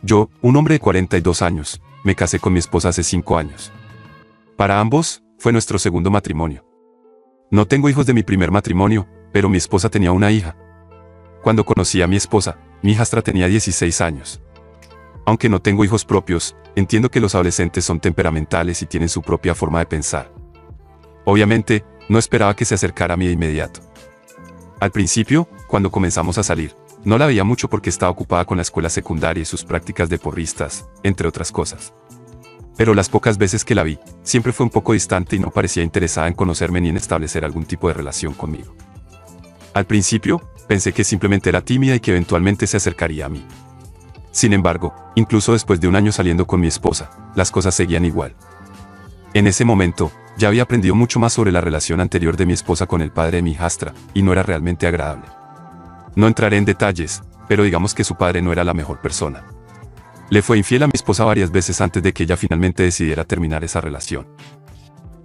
Yo, un hombre de 42 años, me casé con mi esposa hace 5 años. Para ambos, fue nuestro segundo matrimonio. No tengo hijos de mi primer matrimonio, pero mi esposa tenía una hija. Cuando conocí a mi esposa, mi hijastra tenía 16 años. Aunque no tengo hijos propios, entiendo que los adolescentes son temperamentales y tienen su propia forma de pensar. Obviamente, no esperaba que se acercara a mí de inmediato. Al principio, cuando comenzamos a salir, no la veía mucho porque estaba ocupada con la escuela secundaria y sus prácticas de porristas, entre otras cosas. Pero las pocas veces que la vi, siempre fue un poco distante y no parecía interesada en conocerme ni en establecer algún tipo de relación conmigo. Al principio, pensé que simplemente era tímida y que eventualmente se acercaría a mí. Sin embargo, incluso después de un año saliendo con mi esposa, las cosas seguían igual. En ese momento, ya había aprendido mucho más sobre la relación anterior de mi esposa con el padre de mi hijastra, y no era realmente agradable. No entraré en detalles, pero digamos que su padre no era la mejor persona. Le fue infiel a mi esposa varias veces antes de que ella finalmente decidiera terminar esa relación.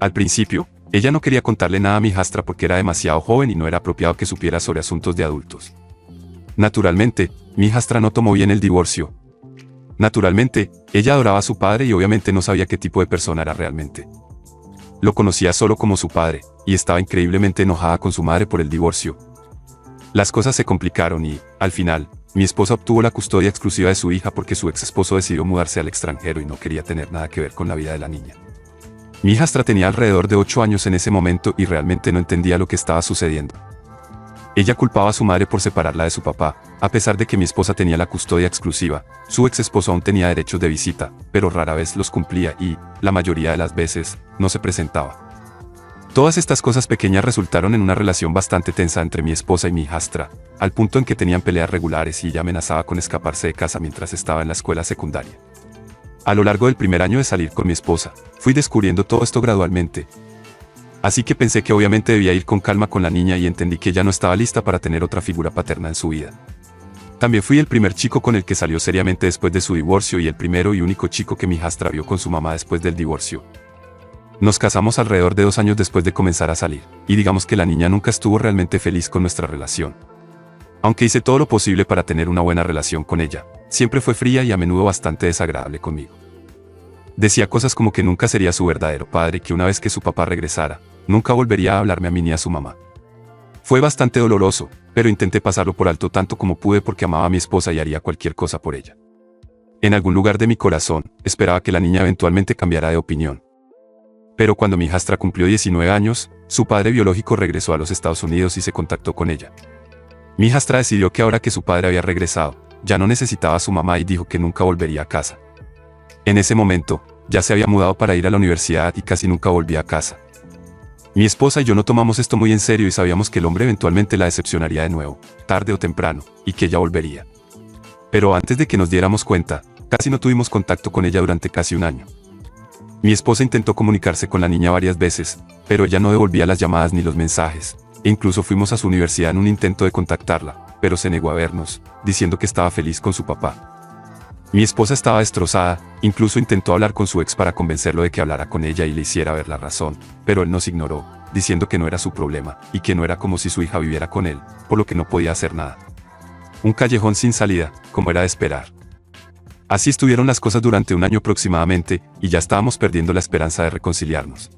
Al principio, ella no quería contarle nada a mi hijastra porque era demasiado joven y no era apropiado que supiera sobre asuntos de adultos. Naturalmente, mi hijastra no tomó bien el divorcio. Naturalmente, ella adoraba a su padre y obviamente no sabía qué tipo de persona era realmente. Lo conocía solo como su padre, y estaba increíblemente enojada con su madre por el divorcio. Las cosas se complicaron y, al final, mi esposa obtuvo la custodia exclusiva de su hija porque su ex esposo decidió mudarse al extranjero y no quería tener nada que ver con la vida de la niña. Mi hijastra tenía alrededor de 8 años en ese momento y realmente no entendía lo que estaba sucediendo. Ella culpaba a su madre por separarla de su papá, a pesar de que mi esposa tenía la custodia exclusiva. Su ex esposo aún tenía derechos de visita, pero rara vez los cumplía y, la mayoría de las veces, no se presentaba. Todas estas cosas pequeñas resultaron en una relación bastante tensa entre mi esposa y mi hijastra, al punto en que tenían peleas regulares y ella amenazaba con escaparse de casa mientras estaba en la escuela secundaria. A lo largo del primer año de salir con mi esposa, fui descubriendo todo esto gradualmente. Así que pensé que obviamente debía ir con calma con la niña y entendí que ella no estaba lista para tener otra figura paterna en su vida. También fui el primer chico con el que salió seriamente después de su divorcio y el primero y único chico que mi hijastra vio con su mamá después del divorcio. Nos casamos alrededor de 2 años después de comenzar a salir, y digamos que la niña nunca estuvo realmente feliz con nuestra relación. Aunque hice todo lo posible para tener una buena relación con ella, siempre fue fría y a menudo bastante desagradable conmigo. Decía cosas como que nunca sería su verdadero padre y que una vez que su papá regresara, nunca volvería a hablarme a mí ni a su mamá. Fue bastante doloroso, pero intenté pasarlo por alto tanto como pude porque amaba a mi esposa y haría cualquier cosa por ella. En algún lugar de mi corazón, esperaba que la niña eventualmente cambiara de opinión. Pero cuando mi hijastra cumplió 19 años, su padre biológico regresó a los Estados Unidos y se contactó con ella. Mi hijastra decidió que ahora que su padre había regresado, ya no necesitaba a su mamá y dijo que nunca volvería a casa. En ese momento, ya se había mudado para ir a la universidad y casi nunca volvía a casa. Mi esposa y yo no tomamos esto muy en serio y sabíamos que el hombre eventualmente la decepcionaría de nuevo, tarde o temprano, y que ella volvería. Pero antes de que nos diéramos cuenta, casi no tuvimos contacto con ella durante casi un año. Mi esposa intentó comunicarse con la niña varias veces, pero ella no devolvía las llamadas ni los mensajes, e incluso fuimos a su universidad en un intento de contactarla, pero se negó a vernos, diciendo que estaba feliz con su papá. Mi esposa estaba destrozada, incluso intentó hablar con su ex para convencerlo de que hablara con ella y le hiciera ver la razón, pero él nos ignoró, diciendo que no era su problema, y que no era como si su hija viviera con él, por lo que no podía hacer nada. Un callejón sin salida, como era de esperar. Así estuvieron las cosas durante un año aproximadamente, y ya estábamos perdiendo la esperanza de reconciliarnos.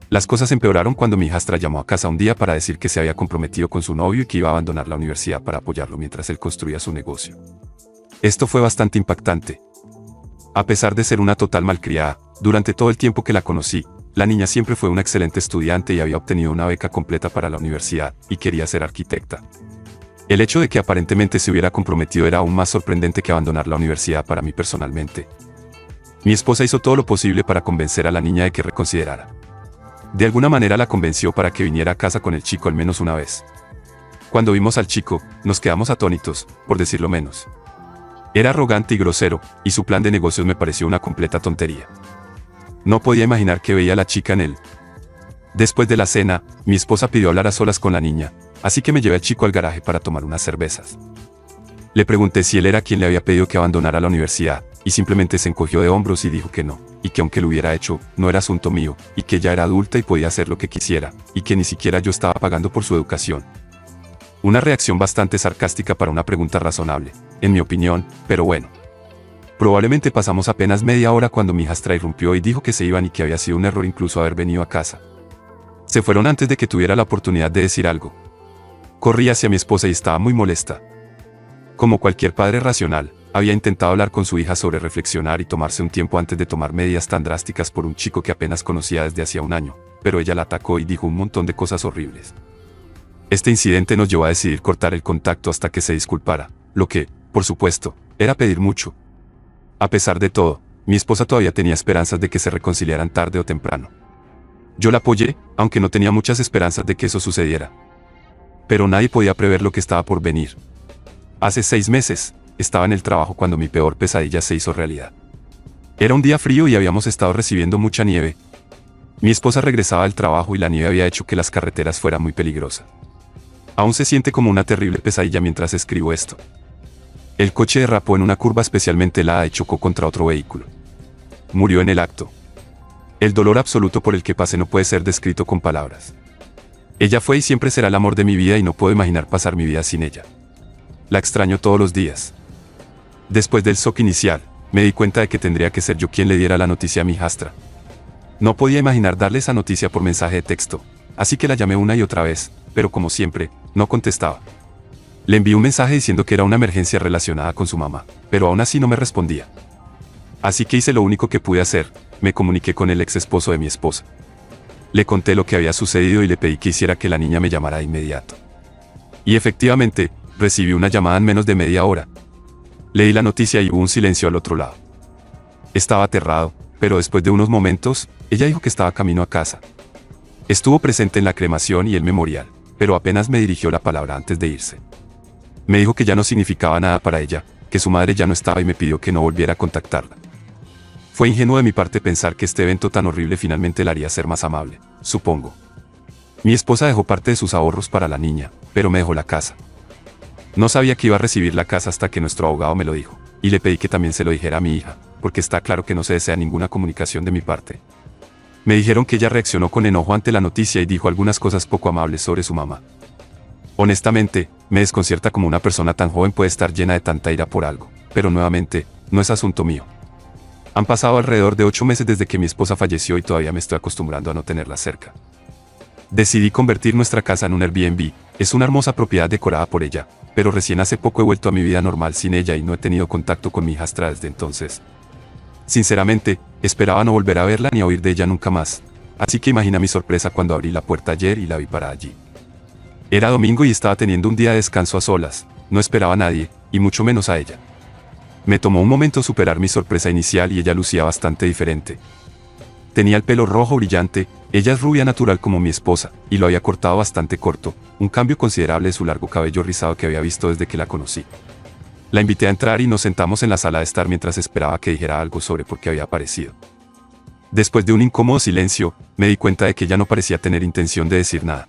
Las cosas empeoraron cuando mi hijastra llamó a casa un día para decir que se había comprometido con su novio y que iba a abandonar la universidad para apoyarlo mientras él construía su negocio. Esto fue bastante impactante. A pesar de ser una total malcriada, durante todo el tiempo que la conocí, la niña siempre fue una excelente estudiante y había obtenido una beca completa para la universidad, y quería ser arquitecta. El hecho de que aparentemente se hubiera comprometido era aún más sorprendente que abandonar la universidad para mí personalmente. Mi esposa hizo todo lo posible para convencer a la niña de que reconsiderara. De alguna manera la convenció para que viniera a casa con el chico al menos una vez. Cuando vimos al chico, nos quedamos atónitos, por decirlo menos. Era arrogante y grosero, y su plan de negocios me pareció una completa tontería. No podía imaginar que veía a la chica en él. Después de la cena, mi esposa pidió hablar a solas con la niña, así que me llevé al chico al garaje para tomar unas cervezas. Le pregunté si él era quien le había pedido que abandonara la universidad, y simplemente se encogió de hombros y dijo que no, y que aunque lo hubiera hecho, no era asunto mío, y que ella era adulta y podía hacer lo que quisiera, y que ni siquiera yo estaba pagando por su educación. Una reacción bastante sarcástica para una pregunta razonable, en mi opinión, pero bueno. Probablemente pasamos apenas media hora cuando mi hijastra irrumpió y dijo que se iban y que había sido un error incluso haber venido a casa. Se fueron antes de que tuviera la oportunidad de decir algo. Corrí hacia mi esposa y estaba muy molesta. Como cualquier padre racional, había intentado hablar con su hija sobre reflexionar y tomarse un tiempo antes de tomar medidas tan drásticas por un chico que apenas conocía desde hacía un año, pero ella la atacó y dijo un montón de cosas horribles. Este incidente nos llevó a decidir cortar el contacto hasta que se disculpara, lo que, por supuesto, era pedir mucho. A pesar de todo, mi esposa todavía tenía esperanzas de que se reconciliaran tarde o temprano. Yo la apoyé, aunque no tenía muchas esperanzas de que eso sucediera. Pero nadie podía prever lo que estaba por venir. Hace 6 meses, estaba en el trabajo cuando mi peor pesadilla se hizo realidad. Era un día frío y habíamos estado recibiendo mucha nieve. Mi esposa regresaba del trabajo y la nieve había hecho que las carreteras fueran muy peligrosas. Aún se siente como una terrible pesadilla mientras escribo esto. El coche derrapó en una curva especialmente helada y chocó contra otro vehículo. Murió en el acto. El dolor absoluto por el que pasé no puede ser descrito con palabras. Ella fue y siempre será el amor de mi vida y no puedo imaginar pasar mi vida sin ella. La extraño todos los días. Después del shock inicial, me di cuenta de que tendría que ser yo quien le diera la noticia a mi hijastra. No podía imaginar darle esa noticia por mensaje de texto, así que la llamé una y otra vez, pero como siempre, no contestaba. Le envié un mensaje diciendo que era una emergencia relacionada con su mamá, pero aún así no me respondía. Así que hice lo único que pude hacer, me comuniqué con el ex esposo de mi esposa. Le conté lo que había sucedido y le pedí que hiciera que la niña me llamara de inmediato. Y efectivamente, recibí una llamada en menos de media hora. Le di la noticia y hubo un silencio al otro lado. Estaba aterrado, pero después de unos momentos, ella dijo que estaba camino a casa. Estuvo presente en la cremación y el memorial, pero apenas me dirigió la palabra antes de irse. Me dijo que ya no significaba nada para ella, que su madre ya no estaba y me pidió que no volviera a contactarla. Fue ingenuo de mi parte pensar que este evento tan horrible finalmente la haría ser más amable, supongo. Mi esposa dejó parte de sus ahorros para la niña, pero me dejó la casa. No sabía que iba a recibir la casa hasta que nuestro abogado me lo dijo, y le pedí que también se lo dijera a mi hija, porque está claro que no se desea ninguna comunicación de mi parte. Me dijeron que ella reaccionó con enojo ante la noticia y dijo algunas cosas poco amables sobre su mamá. Honestamente, me desconcierta cómo una persona tan joven puede estar llena de tanta ira por algo, pero nuevamente, no es asunto mío. Han pasado alrededor de 8 meses desde que mi esposa falleció y todavía me estoy acostumbrando a no tenerla cerca. Decidí convertir nuestra casa en un Airbnb, es una hermosa propiedad decorada por ella, pero recién hace poco he vuelto a mi vida normal sin ella y no he tenido contacto con mi hijastra desde entonces. Sinceramente, esperaba no volver a verla ni a oír de ella nunca más, así que imagina mi sorpresa cuando abrí la puerta ayer y la vi parada allí. Era domingo y estaba teniendo un día de descanso a solas, no esperaba a nadie, y mucho menos a ella. Me tomó un momento superar mi sorpresa inicial y ella lucía bastante diferente. Tenía el pelo rojo brillante, ella es rubia natural como mi esposa, y lo había cortado bastante corto, un cambio considerable de su largo cabello rizado que había visto desde que la conocí. La invité a entrar y nos sentamos en la sala de estar mientras esperaba que dijera algo sobre por qué había aparecido. Después de un incómodo silencio, me di cuenta de que ella no parecía tener intención de decir nada.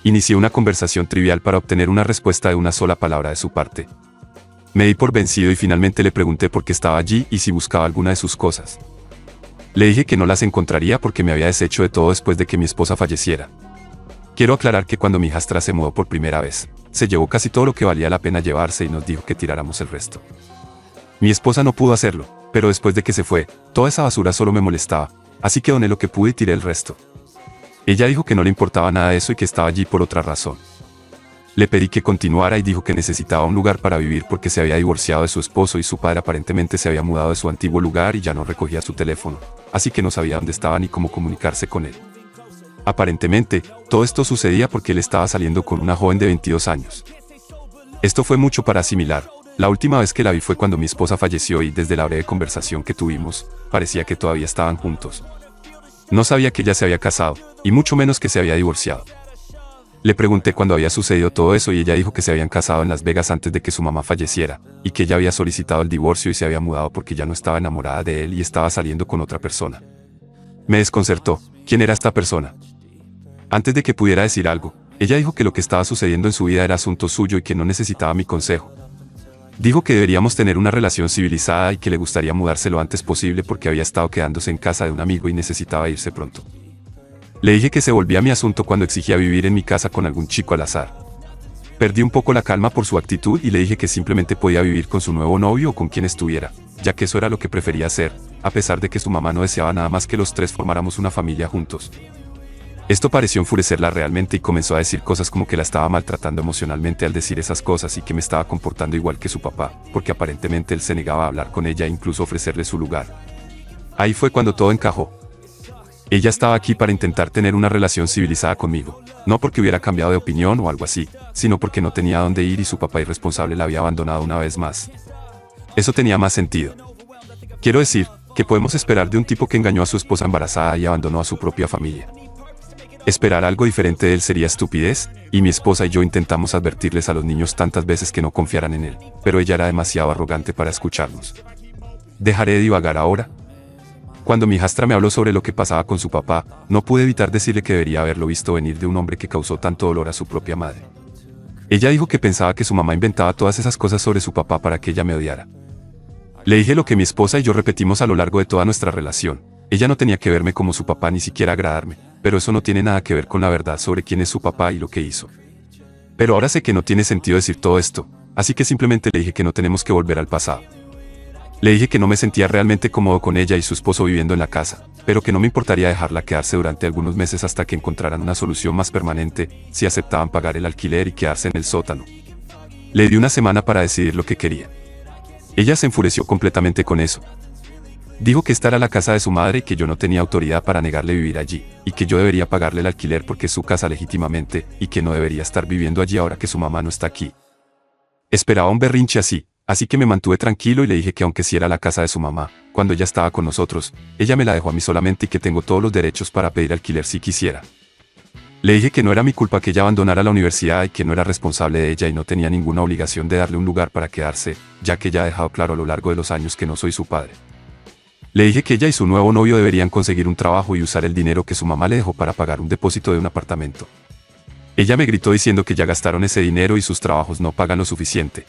Inicié una conversación trivial para obtener una respuesta de una sola palabra de su parte. Me di por vencido y finalmente le pregunté por qué estaba allí y si buscaba alguna de sus cosas. Le dije que no las encontraría porque me había deshecho de todo después de que mi esposa falleciera. Quiero aclarar que cuando mi hijastra se mudó por primera vez, se llevó casi todo lo que valía la pena llevarse y nos dijo que tiráramos el resto. Mi esposa no pudo hacerlo, pero después de que se fue, toda esa basura solo me molestaba, así que doné lo que pude y tiré el resto. Ella dijo que no le importaba nada de eso y que estaba allí por otra razón. Le pedí que continuara y dijo que necesitaba un lugar para vivir porque se había divorciado de su esposo y su padre aparentemente se había mudado de su antiguo lugar y ya no recogía su teléfono, así que no sabía dónde estaba ni cómo comunicarse con él. Aparentemente, todo esto sucedía porque él estaba saliendo con una joven de 22 años. Esto fue mucho para asimilar. La última vez que la vi fue cuando mi esposa falleció y desde la breve conversación que tuvimos, parecía que todavía estaban juntos. No sabía que ella se había casado, y mucho menos que se había divorciado. Le pregunté cuándo había sucedido todo eso y ella dijo que se habían casado en Las Vegas antes de que su mamá falleciera, y que ella había solicitado el divorcio y se había mudado porque ya no estaba enamorada de él y estaba saliendo con otra persona. Me desconcertó. ¿Quién era esta persona? Antes de que pudiera decir algo, ella dijo que lo que estaba sucediendo en su vida era asunto suyo y que no necesitaba mi consejo. Dijo que deberíamos tener una relación civilizada y que le gustaría mudarse lo antes posible porque había estado quedándose en casa de un amigo y necesitaba irse pronto. Le dije que se volvía mi asunto cuando exigía vivir en mi casa con algún chico al azar. Perdí un poco la calma por su actitud y le dije que simplemente podía vivir con su nuevo novio o con quien estuviera, ya que eso era lo que prefería hacer, a pesar de que su mamá no deseaba nada más que los tres formáramos una familia juntos. Esto pareció enfurecerla realmente y comenzó a decir cosas como que la estaba maltratando emocionalmente al decir esas cosas y que me estaba comportando igual que su papá, porque aparentemente él se negaba a hablar con ella e incluso ofrecerle su lugar. Ahí fue cuando todo encajó. Ella estaba aquí para intentar tener una relación civilizada conmigo, no porque hubiera cambiado de opinión o algo así, sino porque no tenía a dónde ir y su papá irresponsable la había abandonado una vez más. Eso tenía más sentido. Quiero decir, que podemos esperar de un tipo que engañó a su esposa embarazada y abandonó a su propia familia. Esperar algo diferente de él sería estupidez, y mi esposa y yo intentamos advertirles a los niños tantas veces que no confiaran en él, pero ella era demasiado arrogante para escucharnos. ¿Dejaré de divagar ahora? Cuando mi hijastra me habló sobre lo que pasaba con su papá, no pude evitar decirle que debería haberlo visto venir de un hombre que causó tanto dolor a su propia madre. Ella dijo que pensaba que su mamá inventaba todas esas cosas sobre su papá para que ella me odiara. Le dije lo que mi esposa y yo repetimos a lo largo de toda nuestra relación. Ella no tenía que verme como su papá ni siquiera agradarme, pero eso no tiene nada que ver con la verdad sobre quién es su papá y lo que hizo. Pero ahora sé que no tiene sentido decir todo esto, así que simplemente le dije que no tenemos que volver al pasado. Le dije que no me sentía realmente cómodo con ella y su esposo viviendo en la casa, pero que no me importaría dejarla quedarse durante algunos meses hasta que encontraran una solución más permanente, si aceptaban pagar el alquiler y quedarse en el sótano. Le di una semana para decidir lo que quería. Ella se enfureció completamente con eso. Dijo que esta era la casa de su madre y que yo no tenía autoridad para negarle vivir allí, y que yo debería pagarle el alquiler porque es su casa legítimamente, y que no debería estar viviendo allí ahora que su mamá no está aquí. Esperaba un berrinche así que me mantuve tranquilo y le dije que aunque sí era la casa de su mamá, cuando ella estaba con nosotros, ella me la dejó a mí solamente y que tengo todos los derechos para pedir alquiler si quisiera. Le dije que no era mi culpa que ella abandonara la universidad y que no era responsable de ella y no tenía ninguna obligación de darle un lugar para quedarse, ya que ella ha dejado claro a lo largo de los años que no soy su padre. Le dije que ella y su nuevo novio deberían conseguir un trabajo y usar el dinero que su mamá le dejó para pagar un depósito de un apartamento. Ella me gritó diciendo que ya gastaron ese dinero y sus trabajos no pagan lo suficiente.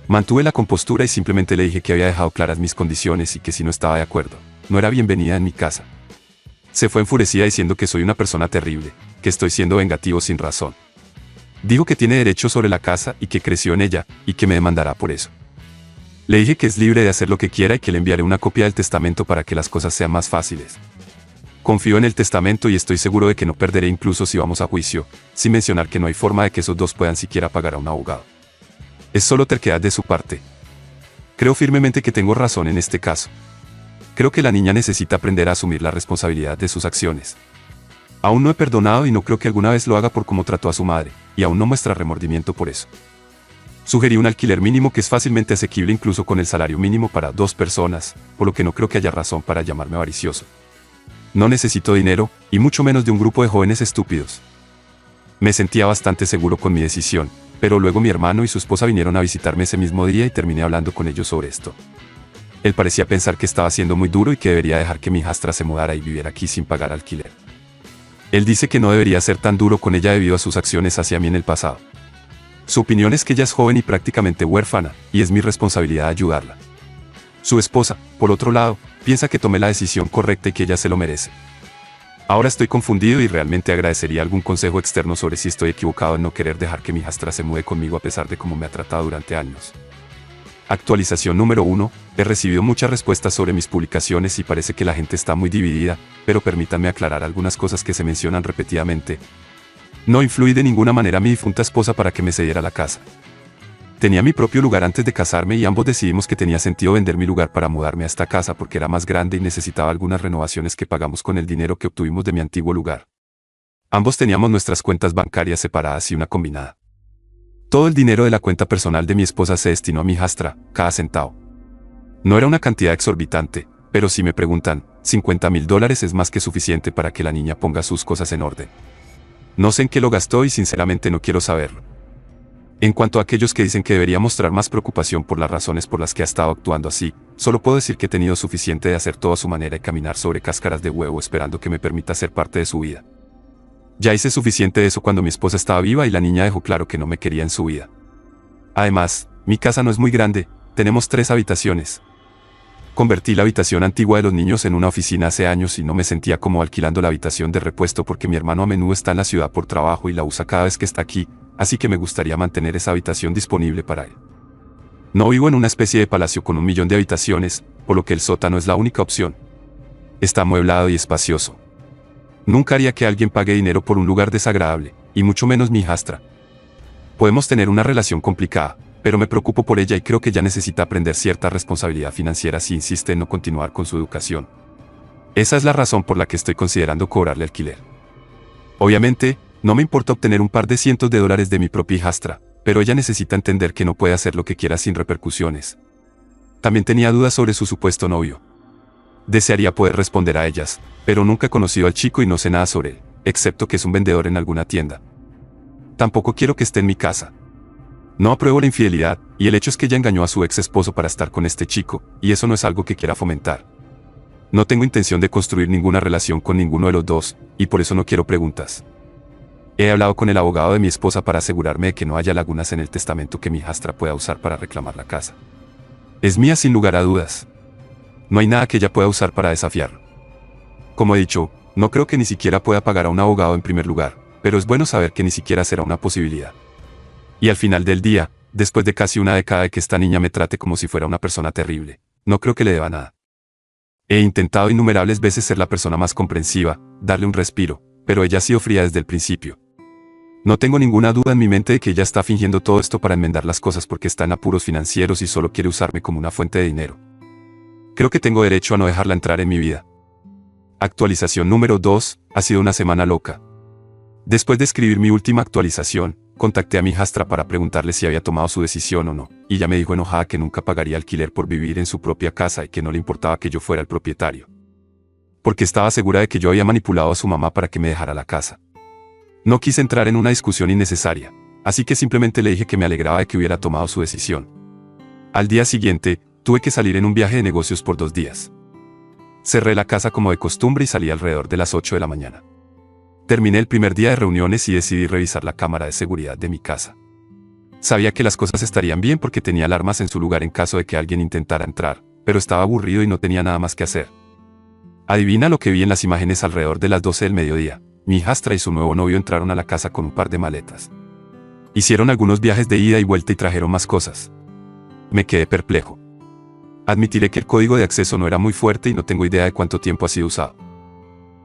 Mantuve la compostura y simplemente le dije que había dejado claras mis condiciones y que si no estaba de acuerdo, no era bienvenida en mi casa. Se fue enfurecida diciendo que soy una persona terrible, que estoy siendo vengativo sin razón. Dijo que tiene derecho sobre la casa y que creció en ella, y que me demandará por eso. Le dije que es libre de hacer lo que quiera y que le enviaré una copia del testamento para que las cosas sean más fáciles. Confío en el testamento y estoy seguro de que no perderé incluso si vamos a juicio, sin mencionar que no hay forma de que esos dos puedan siquiera pagar a un abogado. Es solo terquedad de su parte. Creo firmemente que tengo razón en este caso. Creo que la niña necesita aprender a asumir la responsabilidad de sus acciones. Aún no he perdonado y no creo que alguna vez lo haga por cómo trató a su madre, y aún no muestra remordimiento por eso. Sugerí un alquiler mínimo que es fácilmente asequible incluso con el salario mínimo para 2 personas, por lo que no creo que haya razón para llamarme avaricioso. No necesito dinero, y mucho menos de un grupo de jóvenes estúpidos. Me sentía bastante seguro con mi decisión, pero luego mi hermano y su esposa vinieron a visitarme ese mismo día y terminé hablando con ellos sobre esto. Él parecía pensar que estaba siendo muy duro y que debería dejar que mi hijastra se mudara y viviera aquí sin pagar alquiler. Él dice que no debería ser tan duro con ella debido a sus acciones hacia mí en el pasado. Su opinión es que ella es joven y prácticamente huérfana, y es mi responsabilidad ayudarla. Su esposa, por otro lado, piensa que tomé la decisión correcta y que ella se lo merece. Ahora estoy confundido y realmente agradecería algún consejo externo sobre si estoy equivocado en no querer dejar que mi hijastra se mude conmigo a pesar de cómo me ha tratado durante años. Actualización número 1. He recibido muchas respuestas sobre mis publicaciones y parece que la gente está muy dividida, pero permítanme aclarar algunas cosas que se mencionan repetidamente. No influí de ninguna manera a mi difunta esposa para que me cediera la casa. Tenía mi propio lugar antes de casarme y ambos decidimos que tenía sentido vender mi lugar para mudarme a esta casa porque era más grande y necesitaba algunas renovaciones que pagamos con el dinero que obtuvimos de mi antiguo lugar. Ambos teníamos nuestras cuentas bancarias separadas y una combinada. Todo el dinero de la cuenta personal de mi esposa se destinó a mi hijastra, cada centavo. No era una cantidad exorbitante, pero si me preguntan, $50,000 es más que suficiente para que la niña ponga sus cosas en orden. No sé en qué lo gastó y sinceramente no quiero saberlo. En cuanto a aquellos que dicen que debería mostrar más preocupación por las razones por las que ha estado actuando así, solo puedo decir que he tenido suficiente de hacer todo a su manera y caminar sobre cáscaras de huevo esperando que me permita ser parte de su vida. Ya hice suficiente de eso cuando mi esposa estaba viva y la niña dejó claro que no me quería en su vida. Además, mi casa no es muy grande, tenemos 3 habitaciones. Convertí la habitación antigua de los niños en una oficina hace años y no me sentía como alquilando la habitación de repuesto porque mi hermano a menudo está en la ciudad por trabajo y la usa cada vez que está aquí, así que me gustaría mantener esa habitación disponible para él. No vivo en una especie de palacio con 1.000.000 de habitaciones, por lo que el sótano es la única opción. Está amueblado y espacioso. Nunca haría que alguien pague dinero por un lugar desagradable, y mucho menos mi hijastra. Podemos tener una relación complicada, pero me preocupo por ella y creo que ella necesita aprender cierta responsabilidad financiera si insiste en no continuar con su educación. Esa es la razón por la que estoy considerando cobrarle alquiler. Obviamente, no me importa obtener un par de cientos de dólares de mi propia hijastra, pero ella necesita entender que no puede hacer lo que quiera sin repercusiones. También tenía dudas sobre su supuesto novio. Desearía poder responder a ellas, pero nunca he conocido al chico y no sé nada sobre él, excepto que es un vendedor en alguna tienda. Tampoco quiero que esté en mi casa. No apruebo la infidelidad, y el hecho es que ella engañó a su ex esposo para estar con este chico, y eso no es algo que quiera fomentar. No tengo intención de construir ninguna relación con ninguno de los dos, y por eso no quiero preguntas. He hablado con el abogado de mi esposa para asegurarme de que no haya lagunas en el testamento que mi hijastra pueda usar para reclamar la casa. Es mía sin lugar a dudas. No hay nada que ella pueda usar para desafiarlo. Como he dicho, no creo que ni siquiera pueda pagar a un abogado en primer lugar, pero es bueno saber que ni siquiera será una posibilidad. Y al final del día, después de casi una década de que esta niña me trate como si fuera una persona terrible, no creo que le deba nada. He intentado innumerables veces ser la persona más comprensiva, darle un respiro, pero ella ha sido fría desde el principio. No tengo ninguna duda en mi mente de que ella está fingiendo todo esto para enmendar las cosas porque está en apuros financieros y solo quiere usarme como una fuente de dinero. Creo que tengo derecho a no dejarla entrar en mi vida. Actualización número 2, ha sido una semana loca. Después de escribir mi última actualización, contacté a mi hijastra para preguntarle si había tomado su decisión o no, y ella me dijo enojada que nunca pagaría alquiler por vivir en su propia casa y que no le importaba que yo fuera el propietario. Porque estaba segura de que yo había manipulado a su mamá para que me dejara la casa. No quise entrar en una discusión innecesaria, así que simplemente le dije que me alegraba de que hubiera tomado su decisión. Al día siguiente, tuve que salir en un viaje de negocios por 2 días. Cerré la casa como de costumbre y salí alrededor de las 8 de la mañana. Terminé el primer día de reuniones y decidí revisar la cámara de seguridad de mi casa. Sabía que las cosas estarían bien porque tenía alarmas en su lugar en caso de que alguien intentara entrar, pero estaba aburrido y no tenía nada más que hacer. Adivina lo que vi en las imágenes alrededor de las 12 del mediodía. Mi hijastra y su nuevo novio entraron a la casa con un par de maletas. Hicieron algunos viajes de ida y vuelta y trajeron más cosas. Me quedé perplejo. Admitiré que el código de acceso no era muy fuerte y no tengo idea de cuánto tiempo ha sido usado.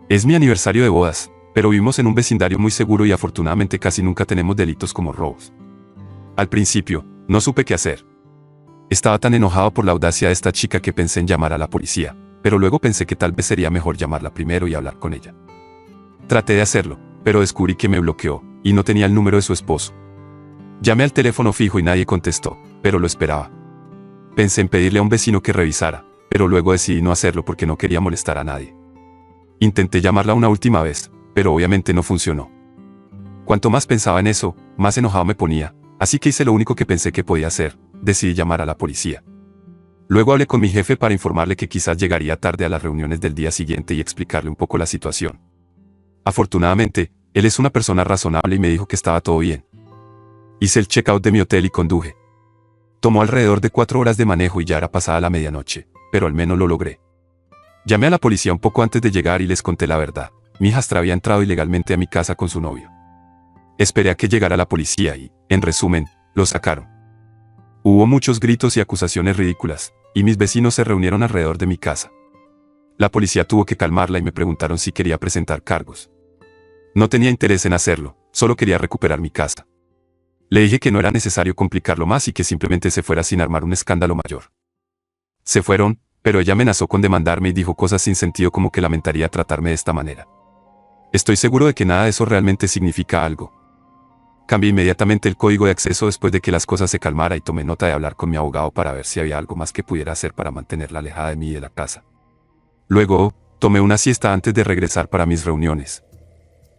Es mi aniversario de bodas, pero vivimos en un vecindario muy seguro y afortunadamente casi nunca tenemos delitos como robos. Al principio, no supe qué hacer. Estaba tan enojado por la audacia de esta chica que pensé en llamar a la policía, pero luego pensé que tal vez sería mejor llamarla primero y hablar con ella. Traté de hacerlo, pero descubrí que me bloqueó, y no tenía el número de su esposo. Llamé al teléfono fijo y nadie contestó, pero lo esperaba. Pensé en pedirle a un vecino que revisara, pero luego decidí no hacerlo porque no quería molestar a nadie. Intenté llamarla una última vez, pero obviamente no funcionó. Cuanto más pensaba en eso, más enojado me ponía, así que hice lo único que pensé que podía hacer, decidí llamar a la policía. Luego hablé con mi jefe para informarle que quizás llegaría tarde a las reuniones del día siguiente y explicarle un poco la situación. Afortunadamente, él es una persona razonable y me dijo que estaba todo bien. Hice el checkout de mi hotel y conduje. Tomó alrededor de 4 horas de manejo y ya era pasada la medianoche, pero al menos lo logré. Llamé a la policía un poco antes de llegar y les conté la verdad. Mi hijastra había entrado ilegalmente a mi casa con su novio. Esperé a que llegara la policía y, en resumen, lo sacaron. Hubo muchos gritos y acusaciones ridículas, y mis vecinos se reunieron alrededor de mi casa. La policía tuvo que calmarla y me preguntaron si quería presentar cargos. No tenía interés en hacerlo, solo quería recuperar mi casa. Le dije que no era necesario complicarlo más y que simplemente se fuera sin armar un escándalo mayor. Se fueron, pero ella amenazó con demandarme y dijo cosas sin sentido como que lamentaría tratarme de esta manera. Estoy seguro de que nada de eso realmente significa algo. Cambié inmediatamente el código de acceso después de que las cosas se calmara y tomé nota de hablar con mi abogado para ver si había algo más que pudiera hacer para mantenerla alejada de mí y de la casa. Luego, tomé una siesta antes de regresar para mis reuniones.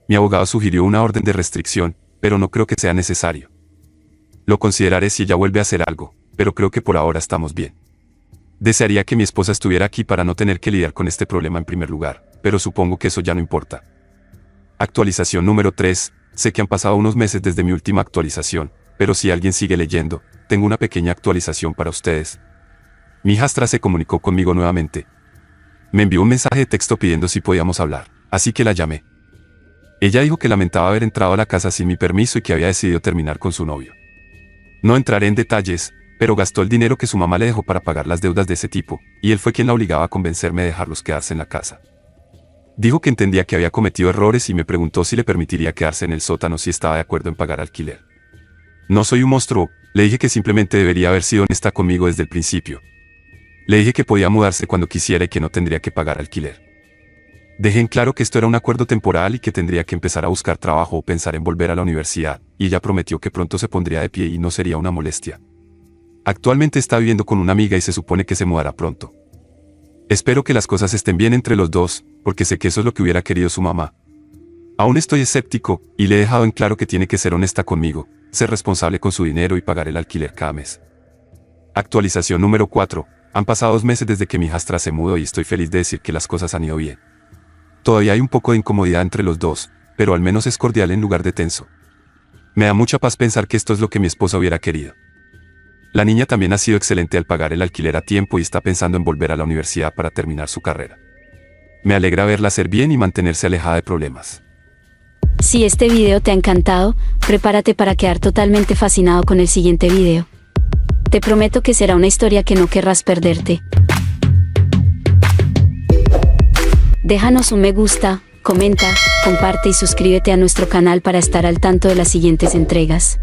Mi abogado sugirió una orden de restricción, pero no creo que sea necesario. Lo consideraré si ella vuelve a hacer algo, pero creo que por ahora estamos bien. Desearía que mi esposa estuviera aquí para no tener que lidiar con este problema en primer lugar, pero supongo que eso ya no importa. Actualización número 3. Sé que han pasado unos meses desde mi última actualización, pero si alguien sigue leyendo, tengo una pequeña actualización para ustedes. Mi hijastra se comunicó conmigo nuevamente. Me envió un mensaje de texto pidiendo si podíamos hablar, así que la llamé. Ella dijo que lamentaba haber entrado a la casa sin mi permiso y que había decidido terminar con su novio. No entraré en detalles, pero gastó el dinero que su mamá le dejó para pagar las deudas de ese tipo, y él fue quien la obligaba a convencerme de dejarlos quedarse en la casa. Dijo que entendía que había cometido errores y me preguntó si le permitiría quedarse en el sótano si estaba de acuerdo en pagar alquiler. No soy un monstruo, le dije que simplemente debería haber sido honesta conmigo desde el principio. Le dije que podía mudarse cuando quisiera y que no tendría que pagar alquiler. Dejé en claro que esto era un acuerdo temporal y que tendría que empezar a buscar trabajo o pensar en volver a la universidad, y ella prometió que pronto se pondría de pie y no sería una molestia. Actualmente está viviendo con una amiga y se supone que se mudará pronto. Espero que las cosas estén bien entre los dos, porque sé que eso es lo que hubiera querido su mamá. Aún estoy escéptico, y le he dejado en claro que tiene que ser honesta conmigo, ser responsable con su dinero y pagar el alquiler cada mes. Actualización número 4. Han pasado 2 meses desde que mi hijastra se mudó y estoy feliz de decir que las cosas han ido bien. Todavía hay un poco de incomodidad entre los dos, pero al menos es cordial en lugar de tenso. Me da mucha paz pensar que esto es lo que mi esposa hubiera querido. La niña también ha sido excelente al pagar el alquiler a tiempo y está pensando en volver a la universidad para terminar su carrera. Me alegra verla hacer bien y mantenerse alejada de problemas. Si este video te ha encantado, prepárate para quedar totalmente fascinado con el siguiente video. Te prometo que será una historia que no querrás perderte. Déjanos un me gusta, comenta, comparte y suscríbete a nuestro canal para estar al tanto de las siguientes entregas.